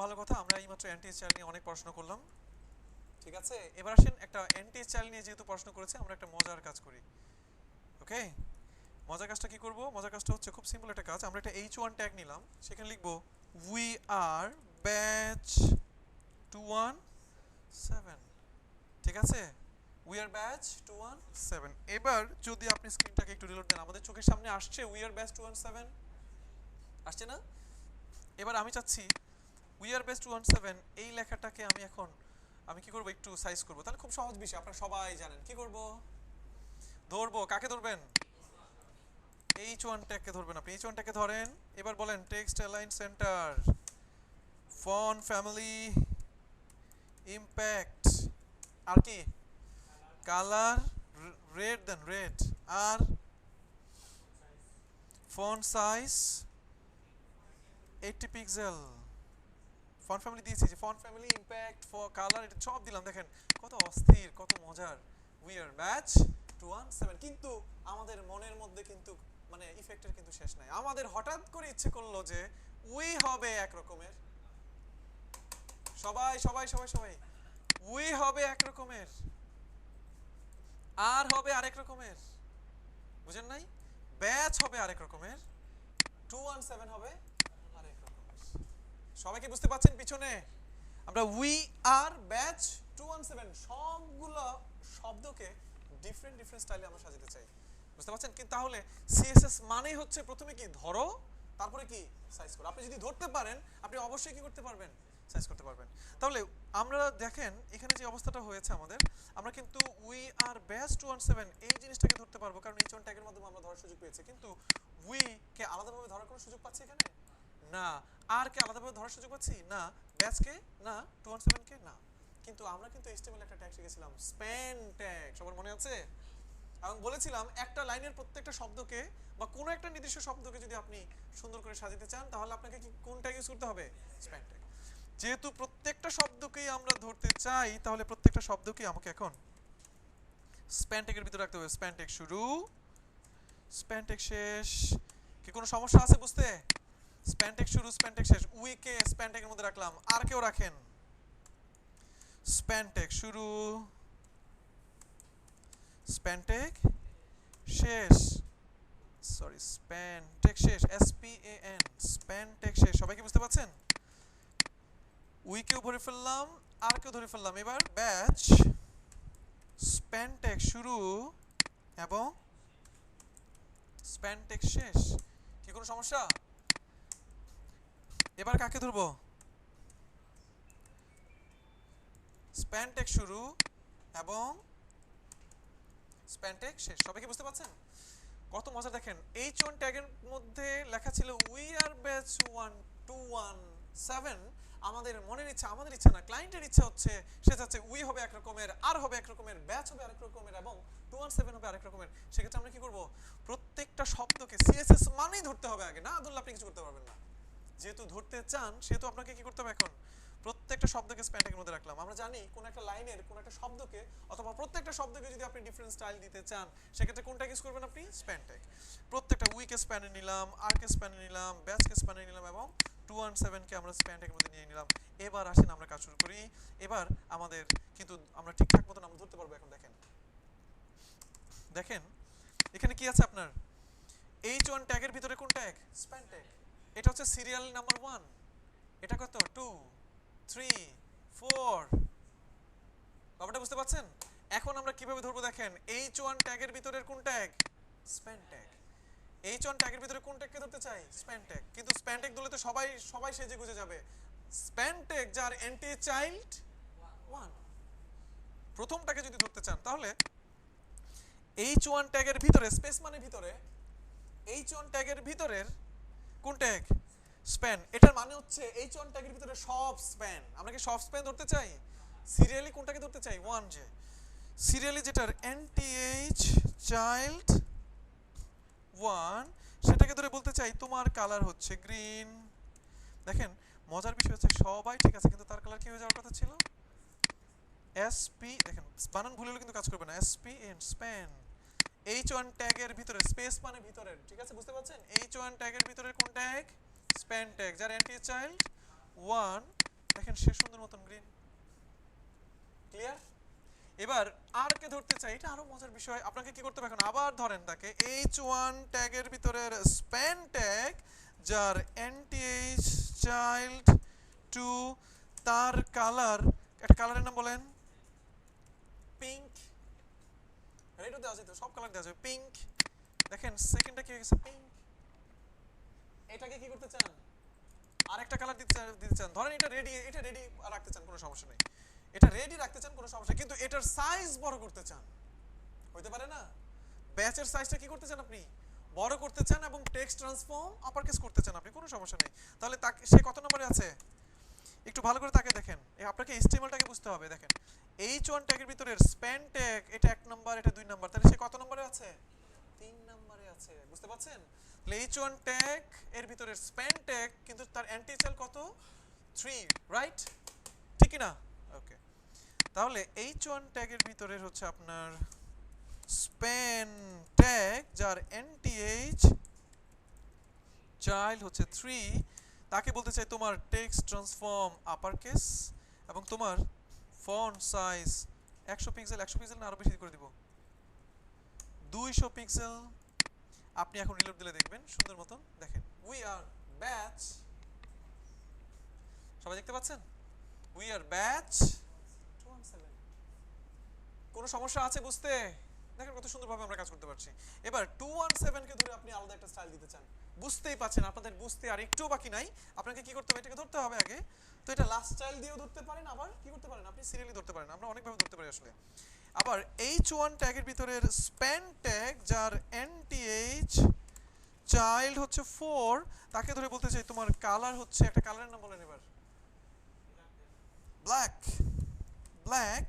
ভালো কথা, আমরা এইমাত্র এনটিএসএল নিয়ে অনেক পড়াশোনা করলাম, ঠিক আছে। এবার আসেন একটা এনটিএসএল নিয়ে যেহেতু পড়াশোনা করেছি, আমরা একটা মজার কাজ করি। ওকে, মজার কাজটা কি করব? মজার কাজটা হচ্ছে খুব সিম্পল একটা কাজ। আমরা একটা H1 ট্যাগ নিলাম, সেখানে লিখব উই আর ব্যাচ 217, ঠিক আছে। We are batch 217। এবার যদি আপনি স্ক্রিনটাকে একটু রিলোড দেন, আমাদের চোখের সামনে আসছে উই আর ব্যাচ 217, আসছে না? এবার আমি চাচ্ছি উই আর ব্যাচ 217 এই লেখাটাকে আমি কি করব, একটু সাইজ করব। তাহলে খুব সহজ বিষয়, আপনারা সবাই জানেন কি করব। ধরবো, কাকে ধরবেন? H1 ট্যাগকে ধরবেন। আপনি H1 ট্যাগকে ধরেন। এবার বলেন text align centre, font family, impact, আর কি কালার, রেড, দেন রেড, আর font size 80 pixel. Font family দিয়েছি, যে ফন্ট ফ্যামিলি, ইমপ্যাক্ট, কালার, এটা সব দিলাম। দেখেন কত অস্থির, কত মজার। We are batch 217। কিন্তু আমাদের মনের মধ্যে কিন্তু মানে ইফেক্টের কিন্তু শেষ নাই। আমাদের হঠাৎ করে ইচ্ছে করলো যে উই হবে এক রকমের, সবাই সবাই সবাই সবাই উই হবে এক রকমের, আর হবে আরেক রকমের, বুঝেন নাই? ব্যাচ হবে আরেক রকমের, 217 হবে আরেক রকমের। সবাই কি বুঝতে পারছেন? পিছনে আমরা উই আর ব্যাচ 217 সবগুলো শব্দকে ডিফারেন্ট ডিফারেন্ট স্টাইলে আমরা সাজাতে চাই, বুঝতে পারছেন? কিন্তু তাহলে সিএসএস মানেই হচ্ছে প্রথমে কি ধরো, তারপরে কি সাইজ করো। আপনি যদি ধরতে পারেন, আপনি অবশ্যই কি করতে পারবেন? সাইজ করতে পারবেন। তাহলে আমরা দেখেন এখানে যে অবস্থাটা হয়েছে আমাদের, আমরা কিন্তু উই আর ব্যাচ 217 এই জিনিসটাকে ধরতে পারবো, কারণ H1 ট্যাগের মাধ্যমে আমরা ধরার সুযোগ পেয়েছি। কিন্তু উই কে আলাদাভাবে ধরার কোনো সুযোগ পাচ্ছি এখানে না, আর কে আলাদাভাবে ধরার সুযোগ পাচ্ছি না, ব্যাচ কে না, 217 কে না। কিন্তু আমরা কিন্তু HTML একটা ট্যাগ শিখেছিলাম, স্প্যান ট্যাগ, সবার মনে আছে? এবং বলেছিলাম একটা লাইনের প্রত্যেকটা শব্দকে বা কোনো একটা নির্দিষ্ট শব্দকে যদি আপনি সুন্দর করে সাজাতে চান, তাহলে আপনাকে কি কোন ট্যাগ ইউজ করতে হবে? Span tag. যেহেতু প্রত্যেকটা শব্দকেই আমরা ধরতে চাই, তাহলে প্রত্যেকটা শব্দকেই আমাকে এখন স্প্যান ট্যাগের ভিতরে রাখতে হবে। স্প্যান ট্যাগ শুরু, স্প্যান ট্যাগ শেষ। কি কোনো সমস্যা আছে বুঝতে? স্প্যান ট্যাগ শুরু, স্প্যান ট্যাগ শেষ। উই কে স্প্যান ট্যাগের মধ্যে রাখলাম, আর কেউ রাখেন স্প্যান ট্যাগ শুরু, স্প্যান ট্যাগ শেষ, সরি স্প্যান ট্যাগ শেষ, SPAN, স্প্যান ট্যাগ শেষ। সবাই কি বুঝতে পারছেন? উই কেও ধরে ফেললাম, আর কেউ ধরে ফেললাম। এবার ব্যাচ, স্প্যান ট্যাগ শুরু এবং স্প্যান ট্যাগ শেষ। কি কোনো সমস্যা? এবার কাকে ধরবো? স্প্যান ট্যাগ শুরু এবং স্প্যান ট্যাগ শেষ। সবাই কি বুঝতে পারছেন? কত মজা দেখেন। H1 ট্যাগের মধ্যে লেখা ছিল উই আর ব্যাচ 217। আমাদের মনের ইচ্ছা, আমাদের ইচ্ছা না, ক্লায়েন্টের ইচ্ছা হচ্ছে, সে চাচ্ছে উই হবে এক রকমের, আর হবে এক রকমের, ব্যাচ হবে আরেক রকমের এবং 217 হবে আরেক রকমের। সেক্ষেত্রে আমরা কি করব? প্রত্যেকটা শব্দকে সিএসএস মানেই ধরতে হবে আগে, না ধরলে আপনি কিছু করতে পারবেন না। যেহেতু ধরতে চান, সেহেতু আপনাকে কি করতে হবে? এখন প্রত্যেকটা শব্দকে স্প্যান ট্যাগের মধ্যে রাখলাম। আমরা জানি কোন একটা লাইনের কোন একটা শব্দকে অথবা প্রত্যেকটা শব্দকে যদি আপনি ডিফারেন্ট স্টাইল দিতে চান, সেক্ষেত্রে কোন ট্যাগ ইউজ করবেন আপনি? Span tag. প্রত্যেকটা উই কে স্প্যানে নিলাম, আর কে স্প্যানে নিলাম, ব্যাচ কে স্প্যানে নিলাম এবং 217 কে আমরা স্প্যান ট্যাগের মধ্যে নিয়ে নিলাম। এবার আসেন আমরা কাজ শুরু করি। এবার আমাদের কিন্তু আমরা ঠিকঠাক মতন আমরা ধরতে পারবো। এখন দেখেন, দেখেন এখানে কি আছে আপনার? H1 ট্যাগের ভিতরে কোন ট্যাগ? Span tag. এটা হচ্ছে সিরিয়াল নাম্বার 1। এটা কত? 2, 3, 4। ব্যাপারটা বুঝতে পারছেন? এখন আমরা কিভাবে ধরবো দেখেন। H1 ট্যাগের ভিতরের কোন ট্যাগ? Span tag. H1 ট্যাগের ভিতরে কোন ট্যাগকে ধরতে চাই? Span tag. কিন্তু স্প্যান ট্যাগ ধরলে তো সবাই সবাই সেজে গুজে যাবে। স্প্যান ট্যাগ যার এন্টি চাইল্ড 1, প্রথমটাকে যদি ধরতে চান, তাহলে H1 ট্যাগের ভিতরে, স্পেস মানে ভিতরে, H1 ট্যাগের ভিতরের কোন ট্যাগ? স্প্যান। এটার মানে হচ্ছে H1 ট্যাগের ভিতরে সব স্প্যান। আমরা কি সব স্প্যান ধরতে চাই? সিরিয়ালি কোনটাকে ধরতে চাই? 1 যে সিরিয়ালি যেটার NTH চাইল্ড 1, সেটাকে ধরে বলতে চাই তোমার কালার হচ্ছে গ্রিন। দেখেন মজার বিষয় হচ্ছে সবাই ঠিক আছে, কিন্তু তার কালার কি হয়ে যাওয়ার কথা ছিল? SP। দেখেন বানান ভুল হলে কিন্তু কাজ করবে না। SPN, span. H1 ট্যাগের ভিতরে, স্পেস মানে ভিতরের, ঠিক আছে বুঝতে পারছেন? H1 ট্যাগের ভিতরে কোন ট্যাগ? স্প্যান ট্যাগ যার NTH চাইল্ড 1, দেখেন সে সুন্দর মতন গ্রিন। ক্লিয়ার? এবার আর কে ধরতে চাই, এটা আরো মজার বিষয়। আপনাকে কি করতে হবে এখন, আবার ধরেন তাকে h1 ট্যাগের ভিতরের স্প্যান ট্যাগ যার ntH চাইল্ড টু, তার কালার, একটা কালারের নাম বলেন পিঙ্ক। রেডও দেওয়া যেত, সব কালার দেওয়া যাবে, পিঙ্ক। দেখেন সেকেন্ডটা কি হয়ে গেছে, পিঙ্ক। এটাকে কি করতে চান, আরেকটা কালার দিতে চান, ধরেন এটা রেডি, এটা রেডি রাখতে চান, কোনো সমস্যা নেই, এটা রেডি রাখতে চান, কোনো সমস্যা, কিন্তু এটার সাইজ বড় করতে চান, হইতে পারে না? ব্যাচের সাইজটা কি করতে চান আপনি, বড় করতে চান, এবং টেক্সট ট্রান্সফর্ম আপার কেস করতে চান আপনি, কোনো সমস্যা নেই। তাহলে সে কত নম্বরে আছে, একটু ভালো করে তাকে দেখেন, আপনাকে HTML-টাকে বুঝতে হবে। দেখেন h1 ট্যাগের ভিতরের স্প্যান ট্যাগ, এটা 1 নাম্বার, এটা 2 নাম্বার, তাহলে সে কত নম্বরে আছে, 3 নম্বরে আছে, বুঝতে পারছেন? তাহলে h1 ট্যাগ এর ভিতরের স্প্যান ট্যাগ, কিন্তু তার nthl কত, 3, রাইট? ঠিক কি না? ওকে, তাহলে h1 ট্যাগের ভিতরের হচ্ছে আপনার স্প্যান ট্যাগ যার nth চাইল্ড হচ্ছে 3, তাকে বলতে চাই তোমার টেক্সট ট্রান্সফর্ম আপার কেস, এবং তোমার ফন্ট সাইজ 100 পিক্সেল, 100 পিক্সেল না আরো বেশি করে দিব, 200 পিক্সেল। আপনি এখন রিলোড দিলে দেখবেন সুন্দর মতন, দেখেন উই আর ব্যাচ, সবাই দেখতে পাচ্ছেন, উই আর ব্যাচ 217। কোনো সমস্যা আছে বুঝতে? দেখেন কত সুন্দরভাবে আমরা কাজ করতে পারছি। এবার 217 কে ধরে আপনি আলাদা একটা স্টাইল দিতে চান, বুঝতেই পাচ্ছেন আপনাদের বুঝতে আর একটু বাকি নাই, আপনাকে কি করতে হবে, এটাকে ধরতে হবে আগে। তো এটা লাস্ট স্টাইল দিয়েও ধরতে পারেন, আবার কি করতে পারেন আপনি সিরিয়ালি ধরতে পারেন, আমরা অনেকভাবে ধরতে পারি আসলে। আবার h1 ট্যাগের ভিতরের স্প্যান ট্যাগ যার nth চাইল্ড হচ্ছে 4, তাকে ধরে বলতে চাই তোমার কালার হচ্ছে, একটা কালারের নাম বলেন এবার, ব্ল্যাক, ব্ল্যাক,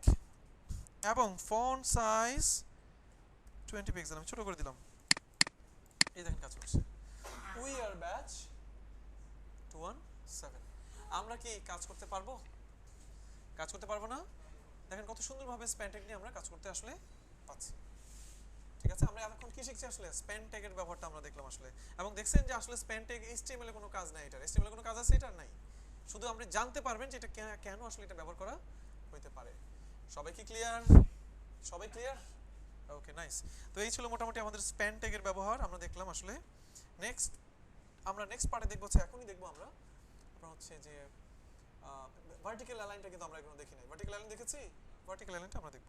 এবং ফন্ট সাইজ 20 পিক্সেল, আমি ছোট করে দিলাম। এই দেখেন কাজ করছে, উই আর ব্যাচ 217। আমরা কি কাজ করতে পারবো, কাজ করতে পারবো না? দেখেন কত সুন্দরভাবে স্প্যান ট্যাগ নিয়ে আমরা কাজ করতে আসলে পাচ্ছি। ঠিক আছে, আমরা এখন কি শিখছি আসলে, স্প্যান ট্যাগের ব্যবহারটা আমরা দেখলাম আসলে, এবং দেখছেন যে আসলে স্প্যান ট্যাগ HTML এ কোনো কাজ নাই, এটার HTML এ কোনো কাজ আছে, এটার নাই, শুধু আপনি জানতে পারবেন যে এটা কেন আসলে এটা ব্যবহার করা হইতে পারে। সবাই কি ক্লিয়ার? সবাই ক্লিয়ার? ওকে, নাইস। তো এই ছিল মোটামুটি আমাদের স্প্যান ট্যাগের ব্যবহার, আমরা দেখলাম আসলে। আমরা নেক্সট পার্টে দেখবো, এখনই দেখবো আমরা, আপনার হচ্ছে যে ভার্টিক্যাল অ্যালাইনটা কিন্তু আমরা এখনো দেখি নাই। ভার্টিক্যাল অ্যালাইন দেখেছি, ভার্টিক্যাল অ্যালাইনটা আমরা দেখবো।